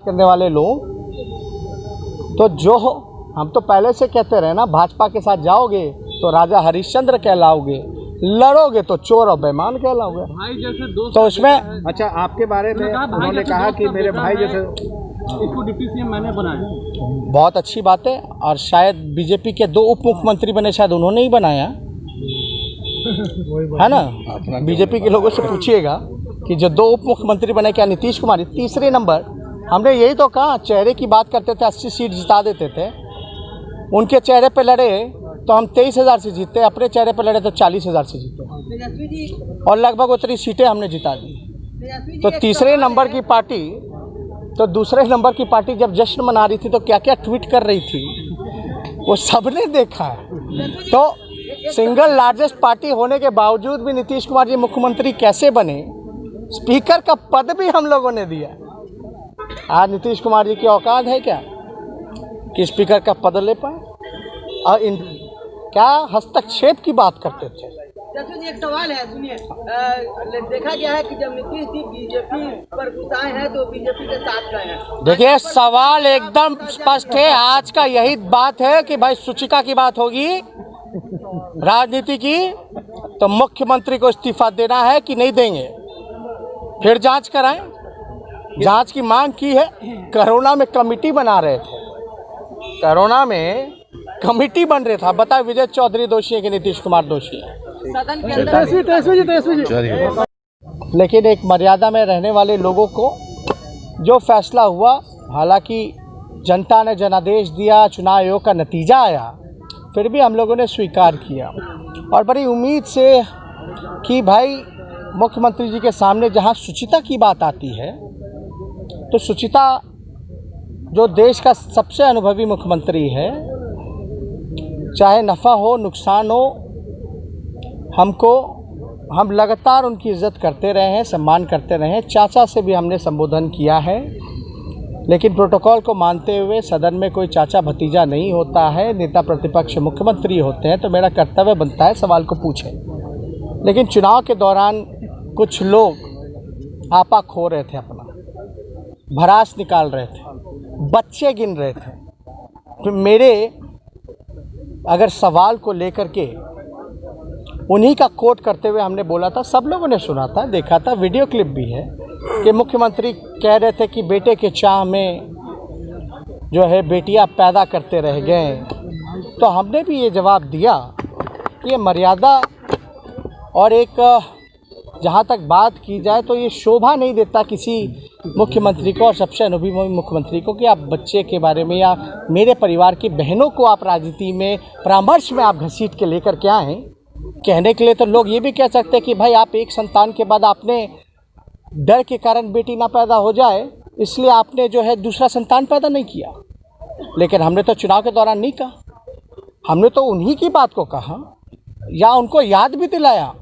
करने वाले लोग तो जो हम तो पहले से कहते रहे ना, भाजपा के साथ जाओगे तो राजा हरिश्चंद्र कहलाओगे, लड़ोगे तो चोर और बेईमान कहलाओगे। भाई जैसे दोस्त तो उसमें अच्छा, आपके बारे में उन्होंने कहा कि मेरे भाई जैसे इसको डिप्टी सीएम मैंने बनाया। बहुत अच्छी बात है। और शायद बीजेपी के 2 उप मुख्यमंत्री बने, शायद उन्होंने ही बनाया है ना। बीजेपी के लोगों से पूछिएगा कि जो 2 उप मुख्यमंत्री बने, क्या नीतीश कुमार ही तीसरे नंबर। हमने यही तो कहा, चेहरे की बात करते थे 80 सीट जिता देते थे, उनके चेहरे पे लड़े तो हम 23,000 से जीते, अपने चेहरे पे लड़े तो 40,000 से जीते और लगभग उतनी सीटें हमने जिता दी। तो तीसरे नंबर की पार्टी, तो दूसरे नंबर की पार्टी जब जश्न मना रही थी तो क्या क्या ट्वीट कर रही थी वो सबने देखा है। तो सिंगल लार्जेस्ट पार्टी होने के बावजूद भी नीतीश कुमार जी मुख्यमंत्री कैसे बने, स्पीकर का पद भी हम लोगों ने दिया। आज नीतीश कुमार जी की औकात है क्या कि स्पीकर का पद ले पाए? और क्या हस्तक्षेप की बात करते थे। जी एक सवाल है, सुनिए, देखा गया है कि जब नीतीश जी बीजेपी पर गुस्साए हैं तो बीजेपी के साथ गए हैं। देखिए सवाल एकदम स्पष्ट है, आज का यही बात है कि भाई सूचिका की बात होगी राजनीति की तो मुख्यमंत्री को इस्तीफा देना है कि नहीं देंगे, फिर जांच कराएं। जांच की मांग की है। कोरोना में कमेटी बना रहे थे, कोरोना में कमेटी बन रहा था। बताए विजय चौधरी दोषी है कि नीतीश कुमार दोषी है? सदन के अंदर लेकिन एक मर्यादा में रहने वाले लोगों को जो फैसला हुआ, हालांकि जनता ने जनादेश दिया, चुनाव आयोग का नतीजा आया, फिर भी हम लोगों ने स्वीकार किया और बड़ी उम्मीद से कि भाई मुख्यमंत्री जी के सामने जहां शुचिता की बात आती है तो शुचिता जो देश का सबसे अनुभवी मुख्यमंत्री है, चाहे नफ़ा हो नुकसान हो, हम लगातार उनकी इज़्ज़त करते रहे हैं, सम्मान करते रहे हैं। चाचा से भी हमने संबोधन किया है, लेकिन प्रोटोकॉल को मानते हुए सदन में कोई चाचा भतीजा नहीं होता है। नेता प्रतिपक्ष मुख्यमंत्री होते हैं तो मेरा कर्तव्य बनता है सवाल को पूछें। लेकिन चुनाव के दौरान कुछ लोग आपा खो रहे थे, अपना भड़ास निकाल रहे थे, बच्चे गिन रहे थे। तो मेरे अगर सवाल को लेकर के उन्हीं का कोट करते हुए हमने बोला था, सब लोगों ने सुना था, देखा था, वीडियो क्लिप भी है कि मुख्यमंत्री कह रहे थे कि बेटे के चाह में जो है बेटियां पैदा करते रह गए। तो हमने भी ये जवाब दिया कि ये मर्यादा और एक जहाँ तक बात की जाए तो ये शोभा नहीं देता किसी मुख्यमंत्री को और सबसे अनुभवी मुख्यमंत्री को कि आप बच्चे के बारे में या मेरे परिवार की बहनों को आप राजनीति में परामर्श में आप घसीट के लेकर के आएँ। कहने के लिए तो लोग ये भी कह सकते हैं कि भाई आप एक संतान के बाद आपने डर के कारण बेटी ना पैदा हो जाए इसलिए आपने जो है दूसरा संतान पैदा नहीं किया। लेकिन हमने तो चुनाव के दौरान नहीं कहा, हमने तो उन्हीं की बात को कहा या उनको याद भी दिलाया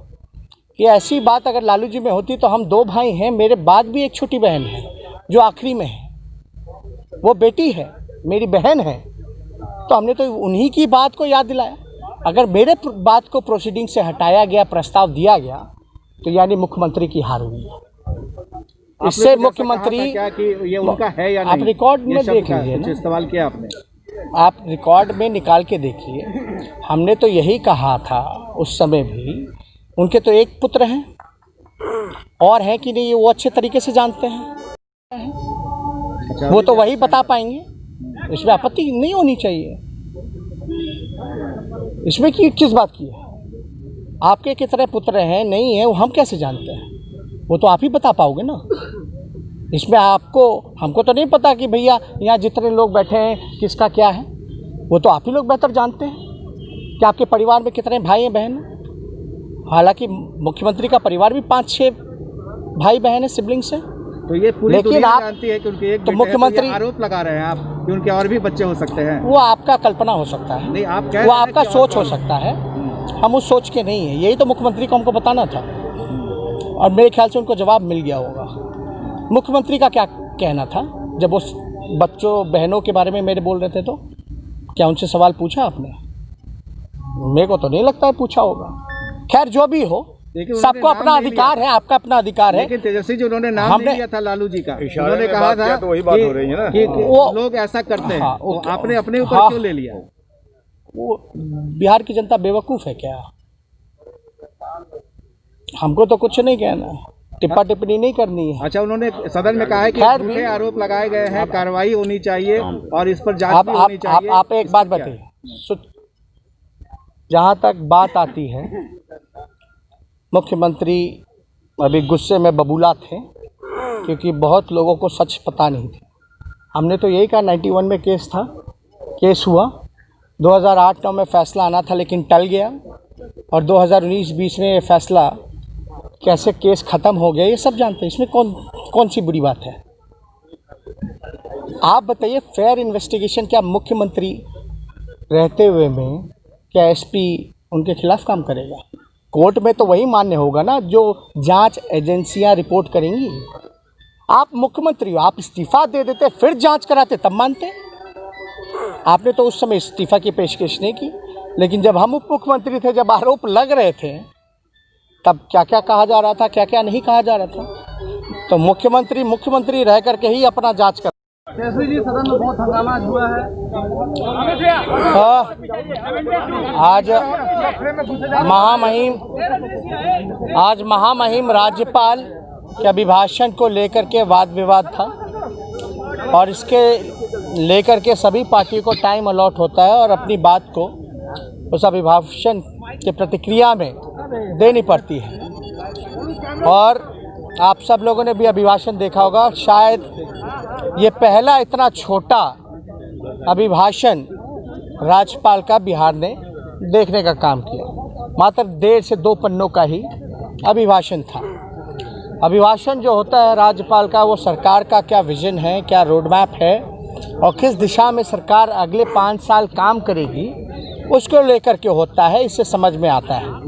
कि ऐसी बात अगर लालू जी में होती तो हम 2 भाई हैं, मेरे बाद भी एक छोटी बहन है जो आखिरी में है, वो बेटी है, मेरी बहन है। तो हमने तो उन्हीं की बात को याद दिलाया। अगर मेरे बात को प्रोसीडिंग से हटाया गया, प्रस्ताव दिया गया, तो यानी मुख्यमंत्री की हार हुई। इससे मुख्यमंत्री क्या कि ये उनका है या नहीं? आप रिकॉर्ड में देख लीजिए ना, सवाल किया आपने, आप रिकॉर्ड में निकाल के देखिए। हमने तो यही कहा था उस समय भी, उनके तो एक पुत्र हैं और हैं कि नहीं ये वो अच्छे तरीके से जानते हैं, वो तो वही बता पाएंगे। इसमें आपत्ति नहीं होनी चाहिए। इसमें की किस बात की है? आपके कितने पुत्र हैं नहीं है वो हम कैसे जानते हैं? वो तो आप ही बता पाओगे ना। इसमें हमको तो नहीं पता कि भैया यहाँ जितने लोग बैठे हैं किसका क्या है, वो तो आप ही लोग बेहतर जानते हैं कि आपके परिवार में कितने भाई हैं बहन हैं। हालांकि मुख्यमंत्री का परिवार भी 5-6 भाई बहन है, सिबलिंग्स हैं। तो ये पूरी लेकिन आप जानती है कि उनके एक तो मुख्यमंत्री आरोप लगा रहे हैं आप कि उनके और भी बच्चे हो सकते हैं। वो आपका कल्पना हो सकता है, नहीं आप कह वो आपका सोच हो सकता है, हम उस सोच के नहीं है। यही तो मुख्यमंत्री को हमको बताना था और मेरे ख्याल से उनको जवाब मिल गया होगा। मुख्यमंत्री का क्या कहना था जब उस बच्चों बहनों के बारे में मेरे बोल रहे थे, तो क्या उनसे सवाल पूछा आपने? मेरे को तो नहीं लगता है पूछा होगा। खैर जो भी हो, सबको अपना अधिकार है, आपका अपना अधिकार है। लेकिन तेजस्वी जी उन्होंने नाम नहीं लिया था लालू जी का, उन्होंने कहा था तो वही बात हो रही है ना कि वो लोग ऐसा करते हैं, तो आपने अपने ऊपर क्यों ले लिया? वो बिहार की जनता बेवकूफ़ है क्या? हमको तो कुछ नहीं कहना, टिप्पा टिप्पणी नहीं करनी है। अच्छा, उन्होंने सदन में कहा है कि झूठे आरोप लगाए गए हैं, कार्रवाई होनी चाहिए और इस पर जांच भी होनी चाहिए। आप एक बात बताइए, जहाँ तक बात आती है, मुख्यमंत्री अभी गुस्से में बबूला थे क्योंकि बहुत लोगों को सच पता नहीं थी। हमने तो यही कहा 91 में केस हुआ, 2008-9 में फैसला आना था लेकिन टल गया, और 2019-20 में ये फैसला कैसे केस ख़त्म हो गया ये सब जानते हैं। इसमें कौन सी बुरी बात है? आप बताइए, फेयर इन्वेस्टिगेशन क्या मुख्यमंत्री रहते हुए में क्या एसपी उनके खिलाफ काम करेगा? कोर्ट में तो वही मान्य होगा ना जो जांच एजेंसियां रिपोर्ट करेंगी। आप मुख्यमंत्री हो, आप इस्तीफा दे देते फिर जांच कराते तब मानते। आपने तो उस समय इस्तीफा की पेशकश नहीं की, लेकिन जब हम उप मुख्यमंत्री थे, जब आरोप लग रहे थे, तब क्या क्या कहा जा रहा था, क्या क्या नहीं कहा जा रहा था। तो मुख्यमंत्री रह करके ही अपना जांच कर। तेजस्वी जी, सदन में बहुत हंगामा हुआ है। आज महामहिम राज्यपाल के अभिभाषण को लेकर के वाद विवाद था, और इसके लेकर के सभी पार्टियों को टाइम अलॉट होता है और अपनी बात को उस अभिभाषण के प्रतिक्रिया में देनी पड़ती है। और आप सब लोगों ने भी अभिभाषण देखा होगा, शायद ये पहला इतना छोटा अभिभाषण राज्यपाल का बिहार ने देखने का काम किया। मात्र 1.5 से 2 पन्नों का ही अभिभाषण था। अभिभाषण जो होता है राज्यपाल का, वो सरकार का क्या विजन है, क्या रोड मैप है और किस दिशा में सरकार अगले 5 साल काम करेगी, उसको लेकर के होता है। इससे समझ में आता है।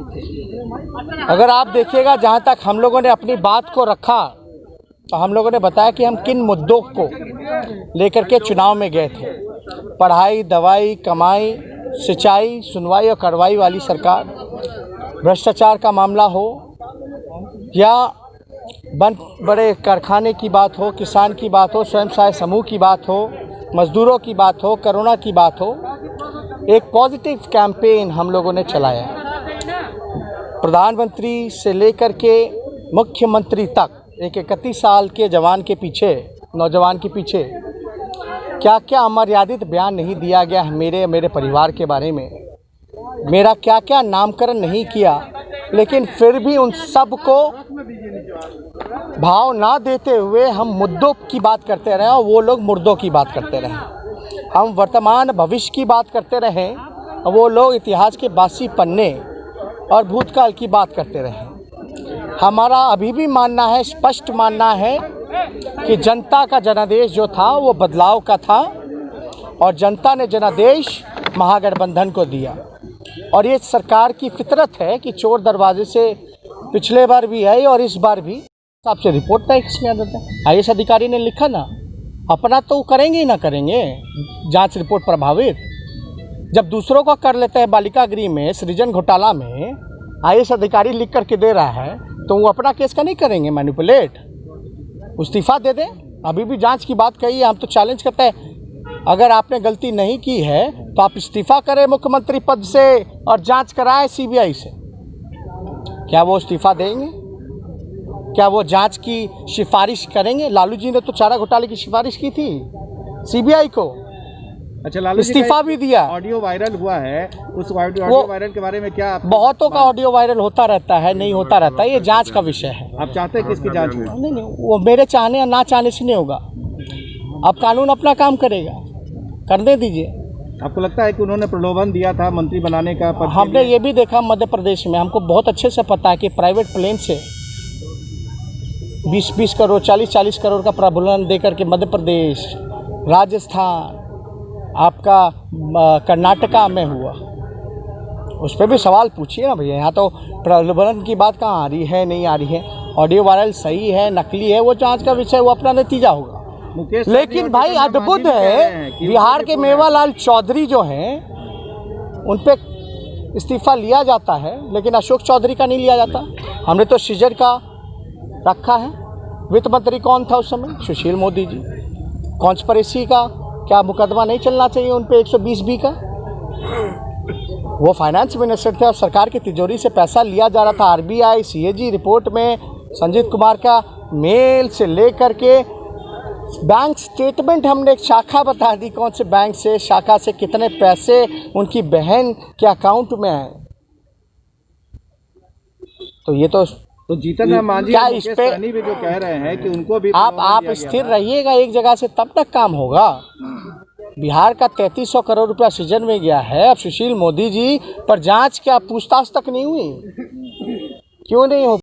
अगर आप देखिएगा, जहाँ तक हम लोगों ने अपनी बात को रखा, तो हम लोगों ने बताया कि हम किन मुद्दों को लेकर के चुनाव में गए थे। पढ़ाई, दवाई, कमाई, सिंचाई, सुनवाई और कार्रवाई वाली सरकार, भ्रष्टाचार का मामला हो या बड़े कारखाने की बात हो, किसान की बात हो, स्वयं सहायता समूह की बात हो, मजदूरों की बात हो, कोरोना की बात हो, एक पॉजिटिव कैंपेन हम लोगों ने चलाया। प्रधानमंत्री से लेकर के मुख्यमंत्री तक एक 31 साल के नौजवान के पीछे क्या क्या अमर्यादित बयान नहीं दिया गया है मेरे परिवार के बारे में, मेरा क्या क्या नामकरण नहीं किया, लेकिन फिर भी उन सब को भाव ना देते हुए हम मुद्दों की बात करते रहे और वो लोग मुर्दों की बात करते रहे। हम वर्तमान भविष्य की बात करते रहे और वो लोग इतिहास के बासी पन्ने और भूतकाल की बात करते रहे। हमारा अभी भी मानना है, स्पष्ट मानना है कि जनता का जनादेश जो था वो बदलाव का था, और जनता ने जनादेश महागठबंधन को दिया। और ये सरकार की फितरत है कि चोर दरवाजे से पिछले बार भी आई और इस बार भी आपसे रिपोर्ट तय किसमें आ जाता है। IAS अधिकारी ने लिखा ना, अपना तो करेंगे ही ना करेंगे, जांच रिपोर्ट प्रभावित। जब दूसरों का कर लेते हैं, बालिका गृह में सृजन घोटाला में IAS अधिकारी लिख करके दे रहा है, तो वो अपना केस का नहीं करेंगे मैनिपुलेट, इस्तीफा दे दें। अभी भी जांच की बात कही है, हम तो चैलेंज करते हैं, अगर आपने गलती नहीं की है तो आप इस्तीफा करें मुख्यमंत्री पद से और जांच कराएं CBI से। क्या वो इस्तीफा देंगे? क्या वो जांच की सिफारिश करेंगे? लालू जी ने तो चारा घोटाले की सिफारिश की थी CBI को। अच्छा, लालू इस्तीफा भी दिया। ऑडियो वायरल हुआ है, उस ऑडियो वायरल के बारे में क्या? बहुतों का ऑडियो वायरल होता रहता है, नहीं होता रहता है, ये जांच का विषय है। आप चाहते हैं किसकी जांच हो? नहीं, वो मेरे चाहने या ना चाहने से नहीं होगा। अब कानून अपना काम करेगा, करने दीजिए। आपको लगता है कि उन्होंने प्रलोभन दिया था मंत्री बनाने का? हमने ये भी देखा मध्य प्रदेश में, हमको बहुत अच्छे से पता है कि प्राइवेट प्लेन से 20-20 करोड़ 40-40 करोड़ का प्रलोभन दे करके मध्य प्रदेश, राजस्थान, आपका कर्नाटका में हुआ। उस पर भी सवाल पूछिए ना भैया। यहाँ तो प्रलोभन की बात कहाँ आ रही है, नहीं आ रही है। ऑडियो वायरल सही है, नकली है, वो जांच का विषय, वो अपना नतीजा होगा। लेकिन भाई अद्भुत है, बिहार के मेवालाल चौधरी जो हैं उन पे इस्तीफा लिया जाता है, लेकिन अशोक चौधरी का नहीं लिया जाता। हमने तो सीजर का रखा है। वित्त मंत्री कौन था उस समय? सुशील मोदी जी। कॉन्स्पिरेसी का क्या मुकदमा नहीं चलना चाहिए उन पे 120B का? वो फाइनेंस मिनिस्टर थे और सरकार की तिजोरी से पैसा लिया जा रहा था। आरबीआई सीएजी रिपोर्ट में संजीत कुमार का मेल से लेकर के बैंक स्टेटमेंट हमने एक शाखा बता दी, कौन से बैंक से, शाखा से कितने पैसे उनकी बहन के अकाउंट में है। तो ये तो जीतन राम मांझी क्या इस पे भी जो कह रहे हैं कि उनको भी आप स्थिर रहिएगा एक जगह से, तब तक काम होगा। बिहार का 3300 करोड़ रुपया सीजन में गया है। अब सुशील मोदी जी पर जांच क्या पूछताछ तक नहीं हुई? क्यों नहीं हो